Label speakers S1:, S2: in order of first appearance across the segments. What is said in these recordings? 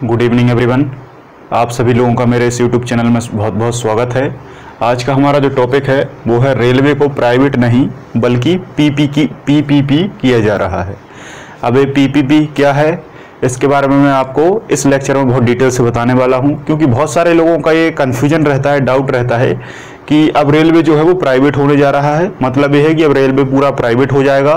S1: Good evening everyone. आप सभी लोगों का मेरे इस यूट्यूब चैनल में बहुत बहुत स्वागत है। आज का हमारा जो टॉपिक है वो है रेलवे को प्राइवेट नहीं बल्कि पीपीपी किया जा रहा है। अब ये पीपीपी क्या है, इसके बारे में मैं आपको इस लेक्चर में बहुत डिटेल से बताने वाला हूं, क्योंकि बहुत सारे लोगों का ये कन्फ्यूजन रहता है, डाउट रहता है कि अब रेलवे जो है वो प्राइवेट होने जा रहा है। मतलब ये है कि अब रेलवे पूरा प्राइवेट हो जाएगा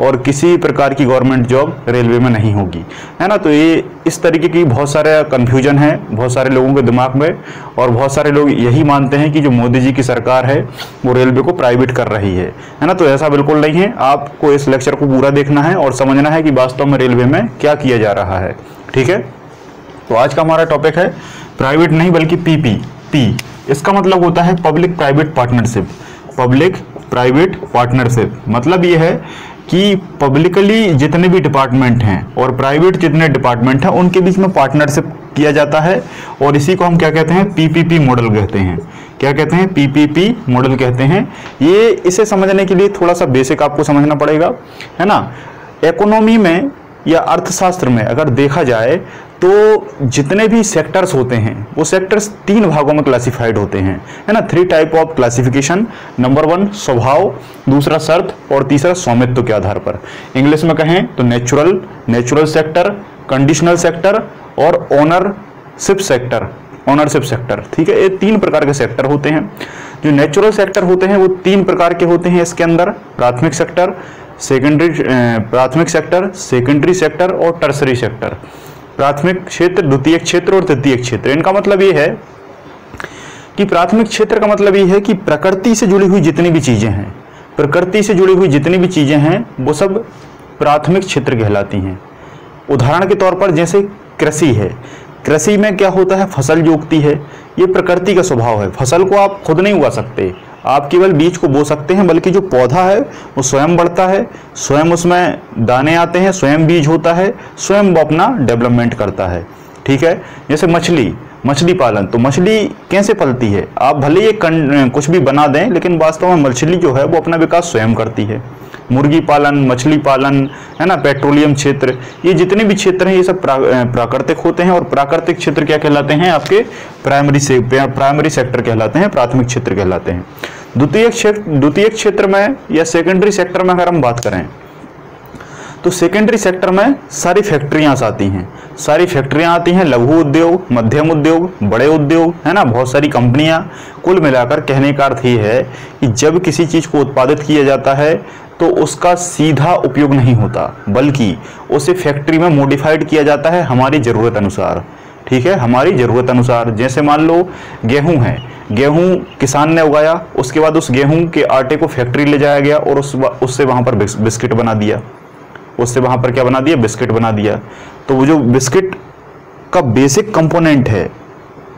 S1: और किसी प्रकार की गवर्नमेंट जॉब रेलवे में नहीं होगी, है ना। तो ये इस तरीके की बहुत सारे कन्फ्यूजन है बहुत सारे लोगों के दिमाग में, और बहुत सारे लोग यही मानते हैं कि जो मोदी जी की सरकार है वो रेलवे को प्राइवेट कर रही है ना। तो ऐसा बिल्कुल नहीं है। आपको इस लेक्चर को पूरा देखना है और समझना है कि वास्तव में रेलवे में क्या किया जा रहा है, ठीक है। तो आज का हमारा टॉपिक है प्राइवेट नहीं बल्कि पीपीपी। इसका मतलब होता है public private partnership. Public private partnership मतलब ये है कि पब्लिकली जितने भी डिपार्टमेंट हैं और प्राइवेट जितने डिपार्टमेंट हैं उनके बीच में पार्टनरशिप किया जाता है, और इसी को हम क्या कहते हैं, पीपीपी मॉडल कहते हैं। क्या कहते हैं, पीपीपी मॉडल कहते हैं। ये इसे समझने के लिए थोड़ा सा बेसिक आपको समझना पड़ेगा, है ना। इकोनॉमी में या अर्थशास्त्र में अगर देखा जाए तो जितने भी सेक्टर्स होते हैं वो सेक्टर्स 3 भागों में क्लासिफाइड होते हैं, है ना। 3 टाइप ऑफ क्लासिफिकेशन। नंबर 1 स्वभाव, दूसरा शर्त और तीसरा स्वामित्व के आधार पर। इंग्लिश में कहें तो नेचुरल सेक्टर, कंडीशनल सेक्टर और ओनरशिप सेक्टर, ठीक है। ये 3 प्रकार के सेक्टर होते हैं। जो नेचुरल सेक्टर होते हैं वो 3 प्रकार के होते हैं इसके अंदर। प्राथमिक सेक्टर, सेकेंडरी सेक्टर और टर्सरी सेक्टर। प्राथमिक क्षेत्र, द्वितीयक क्षेत्र और तृतीयक क्षेत्र। इनका मतलब ये है कि प्राथमिक क्षेत्र का मतलब ये है कि प्रकृति से जुड़ी हुई जितनी भी चीजें हैं वो सब प्राथमिक क्षेत्र कहलाती हैं। उदाहरण के तौर पर जैसे कृषि है, कृषि में क्या होता है, फसल जो उगती है ये प्रकृति का स्वभाव है। फसल को आप खुद नहीं उगा सकते, आप केवल बीज को बो सकते हैं, बल्कि जो पौधा है वो स्वयं बढ़ता है, स्वयं उसमें दाने आते हैं, स्वयं बीज होता है, स्वयं वो अपना डेवलपमेंट करता है, ठीक है। जैसे मछली पालन, तो मछली कैसे पलती है, आप भले ये कुछ भी बना दें लेकिन वास्तव में मछली जो है वो अपना विकास स्वयं करती है। मुर्गी पालन, मछली पालन, है ना, पेट्रोलियम क्षेत्र, ये जितने भी क्षेत्र हैं ये सब प्राकृतिक होते हैं। और प्राकृतिक क्षेत्र क्या कहलाते हैं, आपके प्राइमरी सेक्टर कहलाते हैं, प्राथमिक क्षेत्र कहलाते हैं। द्वितीयक क्षेत्र में या सेकेंडरी सेक्टर में अगर हम बात करें तो सेकेंडरी सेक्टर में सारी फैक्ट्रियां आती हैं, लघु उद्योग, मध्यम उद्योग, बड़े उद्योग, है ना, बहुत सारी कंपनियां। कुल मिलाकर कहने का अर्थ ये है कि जब किसी चीज को उत्पादित किया जाता है तो उसका सीधा उपयोग नहीं होता, बल्कि उसे फैक्ट्री में मॉडिफाइड किया जाता है हमारी जरूरत अनुसार, ठीक है, हमारी जरूरत अनुसार। जैसे मान लो गेहूं है, गेहूं किसान ने उगाया, उसके बाद उस गेहूं के आटे को फैक्ट्री ले जाया गया और उससे वहां पर बिस्किट बना दिया, बिस्किट बना दिया। तो वो जो बिस्किट का बेसिक कंपोनेंट है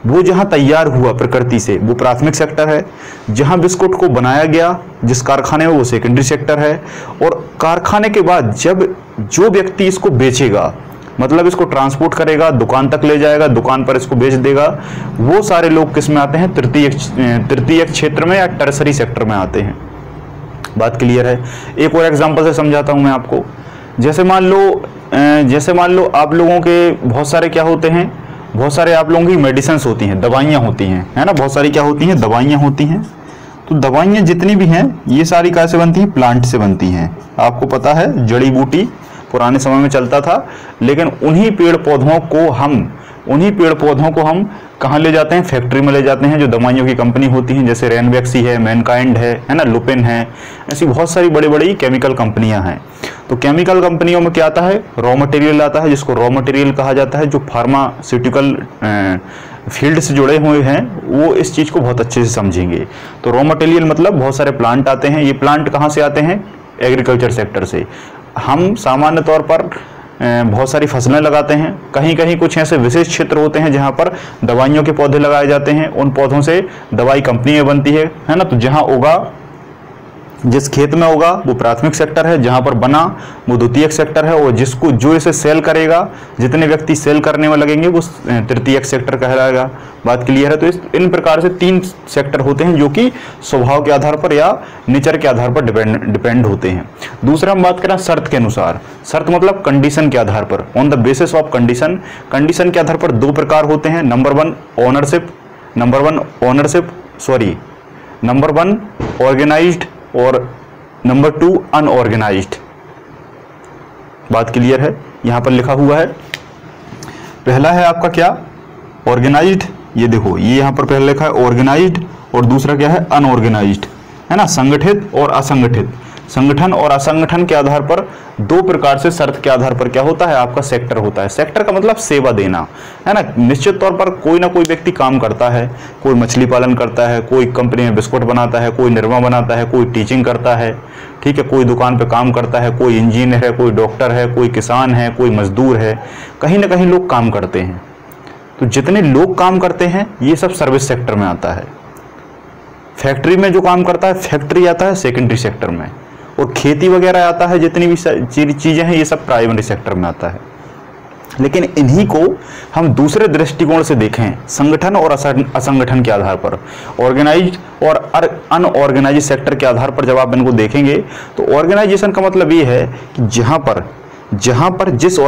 S1: वो जहां तैयार हुआ प्रकृति से वो प्राथमिक सेक्टर है, जहां बिस्कुट को बनाया गया जिस कारखाने में वो सेकेंडरी सेक्टर है। और कारखाने के बाद जब जो व्यक्ति इसको बेचेगा, मतलब इसको ट्रांसपोर्ट करेगा, दुकान तक ले जाएगा, दुकान पर इसको बेच देगा, वो सारे लोग किस में आते हैं, तृतीयक क्षेत्र में या टर्सरी सेक्टर में आते हैं। बात क्लियर है। एक और एग्जांपल से समझाता हूं मैं आपको। जैसे मान लो आप लोगों के बहुत सारे क्या होते हैं, बहुत सारे आप लोगों की मेडिसिन होती हैं, दवाइयाँ होती हैं, है ना, बहुत सारी क्या होती हैं, दवाइयाँ होती हैं। तो दवाइयाँ जितनी भी हैं ये सारी कैसे बनती हैं, प्लांट से बनती हैं। आपको पता है जड़ी बूटी पुराने समय में चलता था, लेकिन उन्हीं पेड़ पौधों को हम कहाँ ले जाते हैं, फैक्ट्री में ले जाते हैं। जो दवाइयों की कंपनी होती हैं जैसे रेनवैक्सी है, मैनकाइंड है ना, लुपिन है, ऐसी बहुत सारी बड़ी बड़ी केमिकल कंपनियां हैं। तो केमिकल कंपनियों में क्या आता है, रॉ मटेरियल आता है, जिसको रॉ मटेरियल कहा जाता है। जो फार्मास्यूटिकल फील्ड से जुड़े हुए हैं वो इस चीज़ को बहुत अच्छे से समझेंगे। तो रॉ मटेरियल मतलब बहुत सारे प्लांट आते हैं। ये प्लांट कहाँ से आते हैं, एग्रीकल्चर सेक्टर से। हम सामान्य तौर पर बहुत सारी फसलें लगाते हैं, कहीं कहीं कुछ ऐसे विशेष क्षेत्र होते हैं जहां पर दवाइयों के पौधे लगाए जाते हैं, उन पौधों से दवाई कंपनियां बनती है ना। तो जहां उगा जिस खेत में होगा वो प्राथमिक सेक्टर है, जहां पर बना वो द्वितीयक सेक्टर है, और जिसको जो इसे सेल करेगा, जितने व्यक्ति सेल करने में लगेंगे वो तृतीयक सेक्टर कहलाएगा। बात क्लियर है। तो इन प्रकार से 3 सेक्टर होते हैं जो कि स्वभाव के आधार पर या नेचर के आधार पर डिपेंड होते हैं। दूसरा हम बात करें शर्त के अनुसार। शर्त मतलब कंडीशन के आधार पर, on the basis of condition. Condition के आधार पर 2 प्रकार होते हैं। नंबर 1 ऑर्गेनाइज्ड और नंबर 2 अनऑर्गेनाइज्ड। बात क्लियर है, यहां पर लिखा हुआ है। पहला है आपका क्या, ऑर्गेनाइज्ड। ये देखो, ये यहां पर पहले लिखा है ऑर्गेनाइज्ड, और दूसरा क्या है, अनऑर्गेनाइज्ड, है ना, संगठित और असंगठित। संगठन और असंगठन के आधार पर 2 प्रकार से शर्त के आधार पर क्या होता है, आपका सेक्टर होता है। सेक्टर का मतलब सेवा देना, है ना। निश्चित तौर पर कोई ना कोई व्यक्ति काम करता है, कोई मछली पालन करता है, कोई कंपनी में बिस्कुट बनाता है, कोई निरमा बनाता है, कोई टीचिंग करता है, ठीक है, कोई दुकान पे काम करता है, कोई इंजीनियर है, कोई डॉक्टर है, कोई किसान है, कोई मजदूर है, कहीं ना कहीं लोग काम करते हैं। तो जितने लोग काम करते हैं ये सब सर्विस सेक्टर में आता है। फैक्ट्री में जो काम करता है, फैक्ट्री आता है सेकेंडरी सेक्टर में, और खेती वगैरह आता है, जितनी भी चीजें हैं ये सब प्राइमरी सेक्टर में आता है। लेकिन इन्हीं को हम दूसरे दृष्टिकोण से देखें, संगठन और असंगठन के आधार पर, ऑर्गेनाइज्ड और अनऑर्गेनाइज्ड सेक्टर के आधार पर जब आप इनको देखेंगे तो ऑर्गेनाइजेशन का मतलब ये है कि जहां पर जिस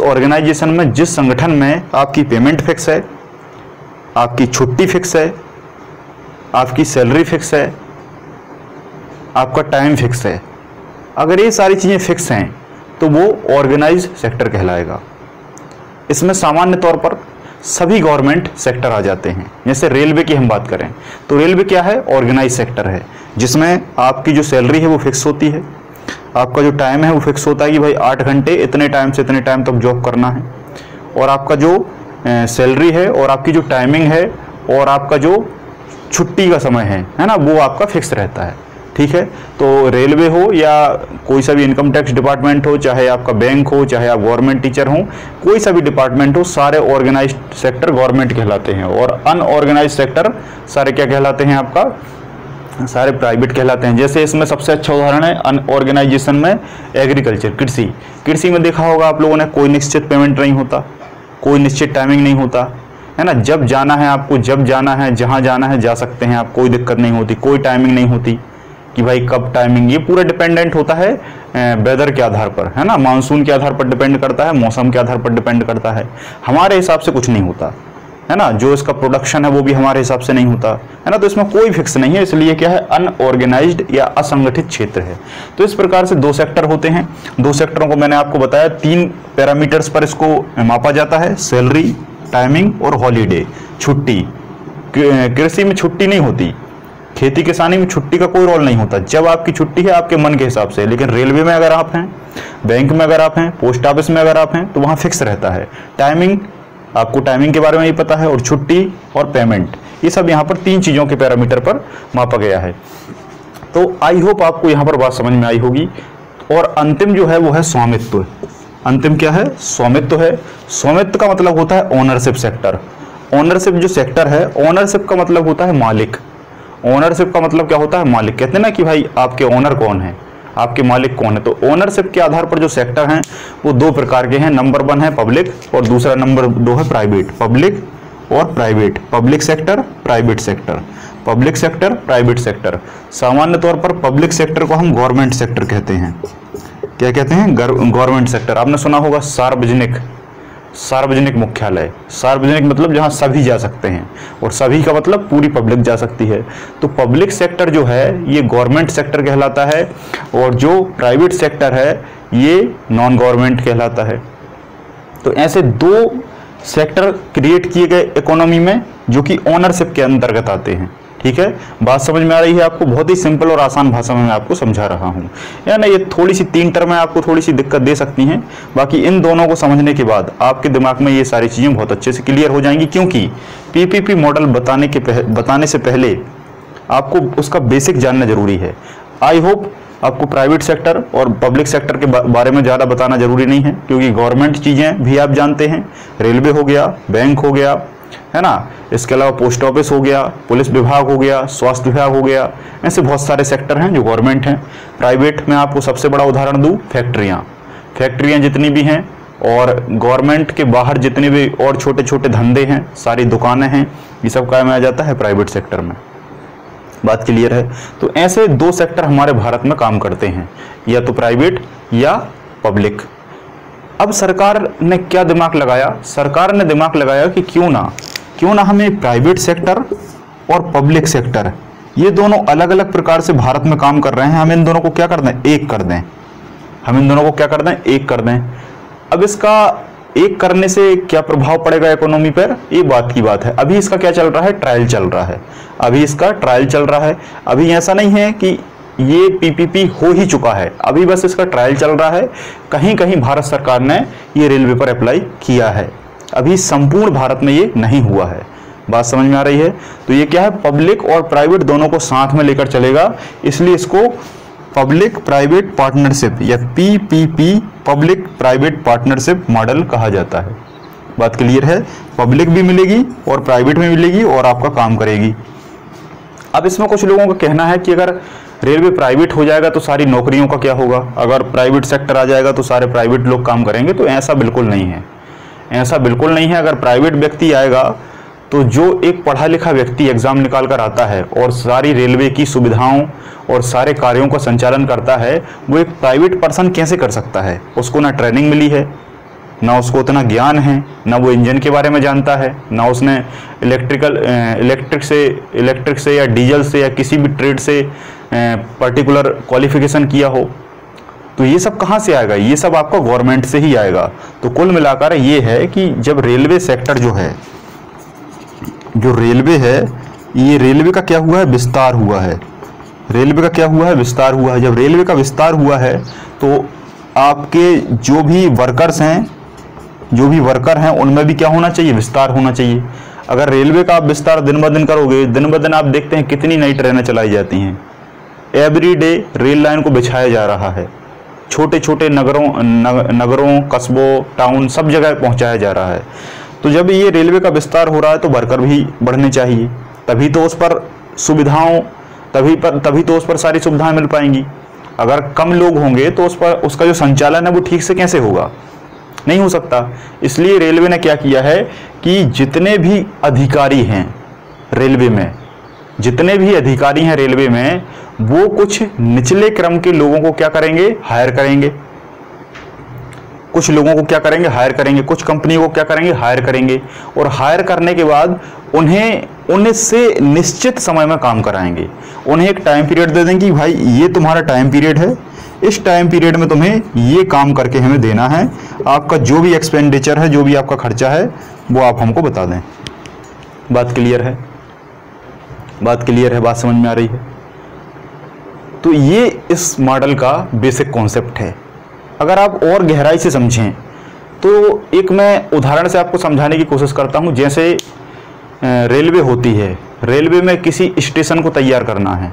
S1: ऑर्गेनाइजेशन में जिस संगठन में आपकी पेमेंट फिक्स है, आपकी छुट्टी फिक्स है, आपकी सैलरी फिक्स है, आपका टाइम फिक्स है, अगर ये सारी चीजें फिक्स हैं तो वो ऑर्गेनाइज्ड सेक्टर कहलाएगा। इसमें सामान्य तौर पर सभी गवर्नमेंट सेक्टर आ जाते हैं। जैसे रेलवे की हम बात करें तो रेलवे क्या है, ऑर्गेनाइज सेक्टर है, जिसमें आपकी जो सैलरी है वो फिक्स होती है, आपका जो टाइम है वो फिक्स होता है कि भाई 8 घंटे इतने टाइम से इतने टाइम तक जॉब करना है, और आपका जो सैलरी है और आपकी जो टाइमिंग है और आपका जो छुट्टी का समय है ना, वो आपका फिक्स रहता है। ठीक है, तो रेलवे हो या कोई सा भी इनकम टैक्स डिपार्टमेंट हो, चाहे आपका बैंक हो, चाहे आप गवर्नमेंट टीचर हो, कोई सा भी डिपार्टमेंट हो, सारे ऑर्गेनाइज्ड सेक्टर गवर्नमेंट कहलाते हैं, और अनऑर्गेनाइज्ड सेक्टर सारे क्या कहलाते हैं, आपका सारे प्राइवेट कहलाते हैं। जैसे इसमें सबसे अच्छा उदाहरण है अनऑर्गेनाइजेशन में एग्रीकल्चर, कृषि में देखा होगा आप लोगों ने, कोई निश्चित पेमेंट नहीं होता, कोई निश्चित टाइमिंग नहीं होता, है ना। जब जाना है आपको, जब जाना है, जहां जाना है जा सकते हैं आप, कोई दिक्कत नहीं होती, कोई टाइमिंग नहीं होती कि भाई कब टाइमिंग। ये पूरा डिपेंडेंट होता है वेदर के आधार पर, है ना, मानसून के आधार पर डिपेंड करता है, मौसम के आधार पर डिपेंड करता है। हमारे हिसाब से कुछ नहीं होता, है ना, जो इसका प्रोडक्शन है वो भी हमारे हिसाब से नहीं होता, है ना। तो इसमें कोई फिक्स नहीं है, इसलिए क्या है, अनऑर्गेनाइज्ड या असंगठित क्षेत्र है। तो इस प्रकार से 2 सेक्टर होते हैं। 2 सेक्टरों को मैंने आपको बताया, 3 पैरामीटर्स पर इसको मापा जाता है, सैलरी, टाइमिंग और हॉलीडे, छुट्टी। कृषि में छुट्टी नहीं होती, खेती किसानी में छुट्टी का कोई रोल नहीं होता, जब आपकी छुट्टी है आपके मन के हिसाब से। लेकिन रेलवे में अगर आप हैं, बैंक में अगर आप हैं, पोस्ट ऑफिस में अगर आप हैं, तो वहाँ फिक्स रहता है टाइमिंग, आपको टाइमिंग के बारे में ही पता है, और छुट्टी और पेमेंट, ये सब यहाँ पर 3 चीज़ों के पैरामीटर पर मापा गया है। तो आई होप आपको यहाँ पर बात समझ में आई होगी। और अंतिम जो है वो है स्वामित्व। अंतिम क्या है, स्वामित्व है। स्वामित्व का मतलब होता है ओनरशिप सेक्टर। ओनरशिप जो सेक्टर है, ओनरशिप का मतलब होता है मालिक। ओनरशिप का मतलब क्या होता है, मालिक। कहते हैं ना कि भाई आपके ओनर कौन है, आपके मालिक कौन है। तो ओनरशिप के आधार पर जो सेक्टर हैं वो 2 प्रकार के हैं। नंबर 1 है पब्लिक और दूसरा नंबर 2 है प्राइवेट। पब्लिक और private, public sector, private sector, public sector, private sector. सामान्य तौर पर पब्लिक सेक्टर को हम गवर्नमेंट सेक्टर कहते हैं। क्या कहते हैं, गवर्नमेंट सेक्टर। आपने सुना होगा सार्वजनिक, सार्वजनिक मुख्यालय। सार्वजनिक मतलब जहां सभी जा सकते हैं, और सभी का मतलब पूरी पब्लिक जा सकती है। तो पब्लिक सेक्टर जो है ये गवर्नमेंट सेक्टर कहलाता है, और जो प्राइवेट सेक्टर है ये नॉन गवर्नमेंट कहलाता है। तो ऐसे 2 सेक्टर क्रिएट किए गए इकोनॉमी में, जो कि ओनरशिप के अंतर्गत आते हैं। ठीक है, बात समझ में आ रही है आपको। बहुत ही सिंपल और आसान भाषा में मैं आपको समझा रहा हूँ, यानी ये थोड़ी सी 3 टर्में आपको थोड़ी सी दिक्कत दे सकती हैं। बाकी इन दोनों को समझने के बाद आपके दिमाग में ये सारी चीजें बहुत अच्छे से क्लियर हो जाएंगी, क्योंकि पीपीपी मॉडल बताने से पहले आपको उसका बेसिक जानना जरूरी है। आई होप आपको प्राइवेट सेक्टर और पब्लिक सेक्टर के बारे में ज़्यादा बताना जरूरी नहीं है, क्योंकि गवर्नमेंट चीज़ें भी आप जानते हैं। रेलवे हो गया, बैंक हो गया, है ना। इसके अलावा पोस्ट ऑफिस हो गया, पुलिस विभाग हो गया, स्वास्थ्य विभाग हो गया, ऐसे बहुत सारे सेक्टर हैं जो गवर्नमेंट हैं। प्राइवेट में आपको सबसे बड़ा उदाहरण दूं, फैक्ट्रियां जितनी भी हैं, और गवर्नमेंट के बाहर जितने भी और छोटे छोटे धंधे हैं, सारी दुकानें हैं, ये सब क्या में आ जाता है, प्राइवेट सेक्टर में। बात क्लियर है। तो ऐसे दो सेक्टर हमारे भारत में काम करते हैं, या तो प्राइवेट या पब्लिक। अब सरकार ने क्या दिमाग लगाया, सरकार ने दिमाग लगाया कि क्यों ना हमें प्राइवेट सेक्टर और पब्लिक सेक्टर, ये दोनों अलग अलग प्रकार से भारत में काम कर रहे हैं, हम इन दोनों को क्या कर दें, एक कर दें। हम इन दोनों को क्या कर दें, एक कर दें। अब इसका एक करने से क्या प्रभाव पड़ेगा इकोनॉमी पर, ये बात की बात है। अभी इसका क्या चल रहा है, ट्रायल चल रहा है, अभी इसका ट्रायल चल रहा है। अभी ऐसा नहीं है कि ये पीपीपी हो ही चुका है, अभी बस इसका ट्रायल चल रहा है। कहीं कहीं भारत सरकार ने ये रेलवे पर अप्लाई किया है, अभी संपूर्ण भारत में ये नहीं हुआ है। बात समझ में आ रही है। तो ये क्या है, पब्लिक और प्राइवेट दोनों को साथ में लेकर चलेगा, इसलिए इसको पब्लिक प्राइवेट पार्टनरशिप या PPP, public private partnership model कहा जाता है। बात क्लियर है। पब्लिक भी मिलेगी और प्राइवेट में मिलेगी और आपका काम करेगी। अब इसमें कुछ लोगों का कहना है कि अगर रेलवे प्राइवेट हो जाएगा तो सारी नौकरियों का क्या होगा, अगर प्राइवेट सेक्टर आ जाएगा तो सारे प्राइवेट लोग काम करेंगे। तो ऐसा बिल्कुल नहीं है, ऐसा बिल्कुल नहीं है। अगर प्राइवेट व्यक्ति आएगा तो जो एक पढ़ा लिखा व्यक्ति एग्जाम निकाल कर आता है और सारी रेलवे की सुविधाओं और सारे कार्यों का संचालन करता है, वो एक प्राइवेट पर्सन कैसे कर सकता है। उसको ना ट्रेनिंग मिली है, ना उसको उतना ज्ञान है, ना वो इंजन के बारे में जानता है, ना उसने इलेक्ट्रिक से या डीजल से या किसी भी ट्रेड से पर्टिकुलर क्वालिफिकेशन किया हो। तो ये सब कहाँ से आएगा, ये सब आपको गवर्नमेंट से ही आएगा। तो कुल मिलाकर ये है कि जब रेलवे सेक्टर जो रेलवे है, ये रेलवे का क्या हुआ है, विस्तार हुआ है। रेलवे का क्या हुआ है, विस्तार हुआ है। जब रेलवे का विस्तार हुआ है तो आपके जो भी वर्कर हैं उनमें भी क्या होना चाहिए, विस्तार होना चाहिए। अगर रेलवे का आप विस्तार दिन ब दिन करोगे, दिन ब दिन आप देखते हैं कितनी नई ट्रेनें चलाई जाती हैं। एवरी डे रेल लाइन को बिछाया जा रहा है, छोटे छोटे नगरों, कस्बों, टाउन सब जगह पहुंचाया जा रहा है। तो जब ये रेलवे का विस्तार हो रहा है तो वर्कर भी बढ़ने चाहिए, तभी तो उस पर सारी सुविधाएं मिल पाएंगी। अगर कम लोग होंगे तो उसका जो संचालन है वो ठीक से कैसे होगा, नहीं हो सकता। इसलिए रेलवे ने क्या किया है कि जितने भी अधिकारी हैं रेलवे में, वो कुछ निचले क्रम के लोगों को क्या करेंगे, हायर करेंगे। कुछ लोगों को क्या करेंगे, हायर करेंगे। कुछ कंपनी को क्या करेंगे, हायर करेंगे। और हायर करने के बाद उनसे निश्चित समय में काम कराएंगे। उन्हें एक टाइम पीरियड दे देंगे कि भाई ये तुम्हारा टाइम पीरियड है, इस टाइम पीरियड में तुम्हें ये काम करके हमें देना है। आपका जो भी एक्सपेंडिचर है, जो भी आपका खर्चा है, वो आप हमको बता दें। बात क्लियर है, बात समझ में आ रही है। तो ये इस मॉडल का बेसिक कॉन्सेप्ट है। अगर आप और गहराई से समझें तो एक मैं उदाहरण से आपको समझाने की कोशिश करता हूं। जैसे रेलवे होती है, रेलवे में किसी स्टेशन को तैयार करना है,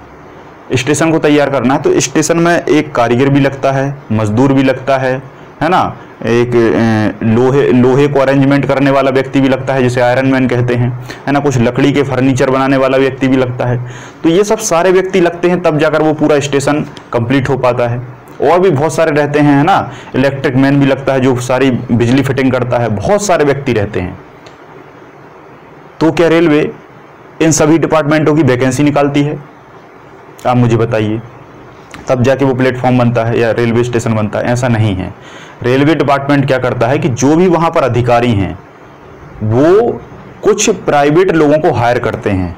S1: तो स्टेशन में एक कारीगर भी लगता है, मजदूर भी लगता है ना। एक लोहे को अरेंजमेंट करने वाला व्यक्ति भी लगता है, जिसे आयरन मैन कहते हैं, है ना। कुछ लकड़ी के फर्नीचर बनाने वाला व्यक्ति भी लगता है। तो ये सब सारे व्यक्ति लगते हैं, तब जाकर वो पूरा स्टेशन कंप्लीट हो पाता है। और भी बहुत सारे रहते हैं, है ना। इलेक्ट्रिक मैन भी लगता है जो सारी बिजली फिटिंग करता है। बहुत सारे व्यक्ति रहते हैं। तो क्या रेलवे इन सभी डिपार्टमेंटों की वैकेंसी निकालती है? आप मुझे बताइए, तब जाके वो प्लेटफॉर्म बनता है या रेलवे स्टेशन बनता है? ऐसा नहीं है। रेलवे डिपार्टमेंट क्या करता है कि जो भी वहां पर अधिकारी हैं वो कुछ प्राइवेट लोगों को हायर करते हैं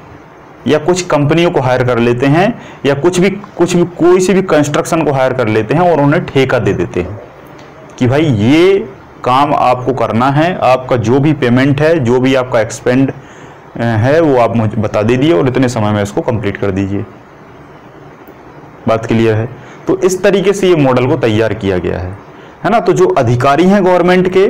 S1: या कुछ कंपनियों को हायर कर लेते हैं या कोई सी भी कंस्ट्रक्शन को हायर कर लेते हैं और उन्हें ठेका दे देते हैं कि भाई ये काम आपको करना है, आपका जो भी पेमेंट है, जो भी आपका एक्सपेंड है वो आप मुझे बता दीजिए और इतने समय में इसको कंप्लीट कर दीजिए। बात क्लियर है। तो इस तरीके से ये मॉडल को तैयार किया गया है ना। तो जो अधिकारी हैं गवर्नमेंट के,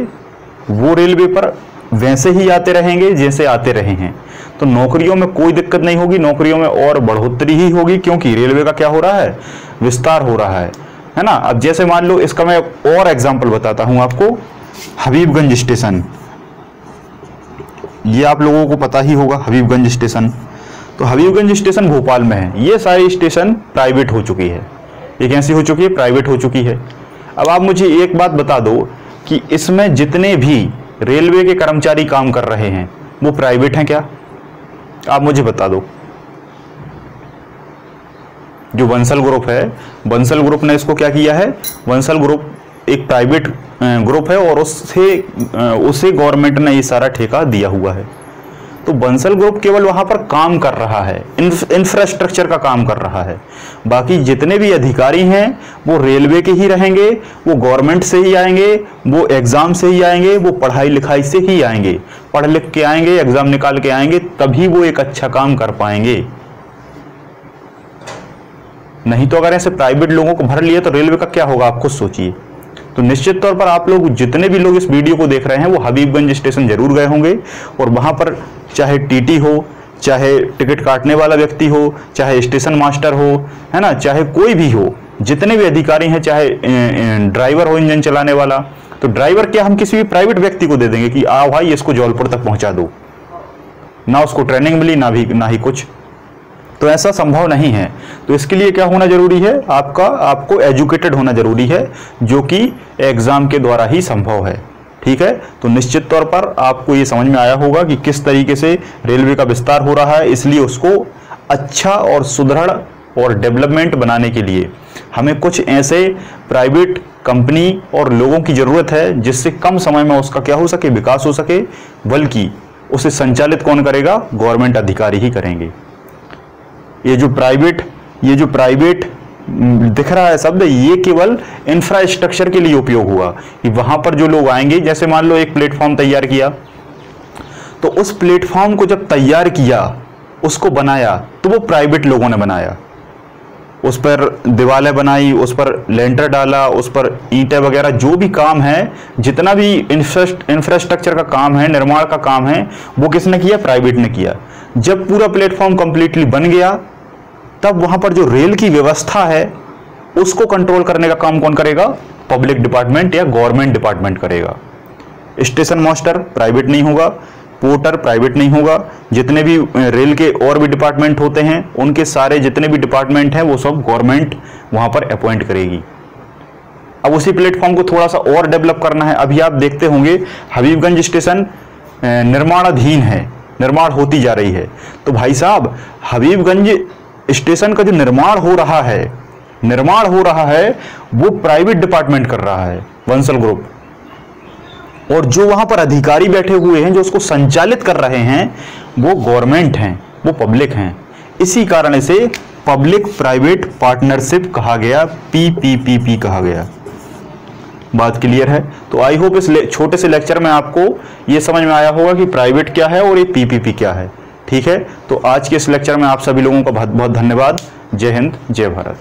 S1: वो रेलवे पर वैसे ही आते रहेंगे जैसे आते रहे हैं। तो नौकरियों में कोई दिक्कत नहीं होगी, नौकरियों में और बढ़ोतरी ही होगी, क्योंकि रेलवे का क्या हो रहा है, विस्तार हो रहा है ना। अब जैसे मान लो, इसका मैं और एग्जांपल बताता हूं आपको। हबीबगंज स्टेशन, ये आप लोगों को पता ही होगा, हबीबगंज स्टेशन। तो हबीबगंज स्टेशन भोपाल में है। ये सारी स्टेशन प्राइवेट हो चुकी है। ये कैसी हो चुकी है? प्राइवेट हो चुकी है। अब आप मुझे एक बात बता दो कि इसमें जितने भी रेलवे के कर्मचारी काम कर रहे हैं वो प्राइवेट हैं क्या? आप मुझे बता दो। जो बंसल ग्रुप है, बंसल ग्रुप ने इसको क्या किया है? बंसल ग्रुप एक प्राइवेट ग्रुप है और उसे गवर्नमेंट ने ये सारा ठेका दिया हुआ है। तो बंसल ग्रुप केवल वहां पर काम कर रहा है, इंफ्रास्ट्रक्चर का काम कर रहा है। बाकी जितने भी अधिकारी हैं वो रेलवे के ही रहेंगे, वो गवर्नमेंट से ही आएंगे, वो एग्जाम से ही आएंगे, वो पढ़ाई लिखाई से ही आएंगे, पढ़ लिख के आएंगे, एग्जाम निकाल के आएंगे, तभी वो एक अच्छा काम कर पाएंगे। नहीं तो अगर ऐसे प्राइवेट लोगों को भर लिया तो रेलवे का क्या होगा, आप खुद सोचिए। तो निश्चित तौर पर आप लोग, जितने भी लोग इस वीडियो को देख रहे हैं, वो हबीबगंज स्टेशन जरूर गए होंगे और वहां पर चाहे टीटी हो, चाहे टिकट काटने वाला व्यक्ति हो, चाहे स्टेशन मास्टर हो, है ना, चाहे कोई भी हो, जितने भी अधिकारी हैं, चाहे ड्राइवर हो इंजन चलाने वाला, तो ड्राइवर क्या हम किसी भी प्राइवेट व्यक्ति को दे देंगे कि आओ भाई इसको जौलपुर तक पहुंचा दो? ना उसको ट्रेनिंग मिली, ना ही कुछ। तो ऐसा संभव नहीं है। तो इसके लिए क्या होना जरूरी है? आपको एजुकेटेड होना जरूरी है, जो कि एग्जाम के द्वारा ही संभव है। ठीक है, तो निश्चित तौर पर आपको ये समझ में आया होगा कि किस तरीके से रेलवे का विस्तार हो रहा है। इसलिए उसको अच्छा और सुदृढ़ और डेवलपमेंट बनाने के लिए हमें कुछ ऐसे प्राइवेट कंपनी और लोगों की जरूरत है जिससे कम समय में उसका क्या हो सके, विकास हो सके, बल्कि उसे संचालित कौन करेगा? गवर्नमेंट अधिकारी ही करेंगे। ये जो प्राइवेट दिख रहा है शब्द, ये केवल इंफ्रास्ट्रक्चर के लिए उपयोग हुआ कि वहां पर जो लोग आएंगे, जैसे मान लो एक प्लेटफॉर्म तैयार किया, तो उस प्लेटफॉर्म को जब तैयार किया, उसको बनाया, तो वो प्राइवेट लोगों ने बनाया। उस पर दीवारें बनाई, उस पर लेंटर डाला, उस पर ईंटें वगैरह, जो भी काम है, जितना भी इंफ्रास्ट्रक्चर का काम है, निर्माण का काम है, वो किसने किया? प्राइवेट ने किया। जब पूरा प्लेटफॉर्म कंप्लीटली बन गया, तब वहां पर जो रेल की व्यवस्था है उसको कंट्रोल करने का काम कौन करेगा? पब्लिक डिपार्टमेंट या गवर्नमेंट डिपार्टमेंट करेगा। स्टेशन मास्टर प्राइवेट नहीं होगा, पोर्टर प्राइवेट नहीं होगा, जितने भी रेल के और भी डिपार्टमेंट होते हैं, उनके सारे जितने भी डिपार्टमेंट हैं वो सब गवर्नमेंट वहां पर अपॉइंट करेगी। अब उसी प्लेटफॉर्म को थोड़ा सा और डेवलप करना है। अभी आप देखते होंगे हबीबगंज स्टेशन निर्माणाधीन है, निर्माण होती जा रही है। तो भाई साहब, हबीबगंज स्टेशन का जो निर्माण हो रहा है वो प्राइवेट डिपार्टमेंट कर रहा है, बंसल ग्रुप। और जो वहां पर अधिकारी बैठे हुए हैं, जो उसको संचालित कर रहे हैं, वो गवर्नमेंट हैं, वो पब्लिक हैं। इसी कारण से पब्लिक प्राइवेट पार्टनरशिप कहा गया, PPP कहा गया। बात क्लियर है? तो आई होप इस छोटे से लेक्चर में आपको ये समझ में आया होगा कि प्राइवेट क्या है और ये PPP क्या है। ठीक है, तो आज के इस लेक्चर में आप सभी लोगों का बहुत बहुत धन्यवाद। जय हिंद, जय भारत।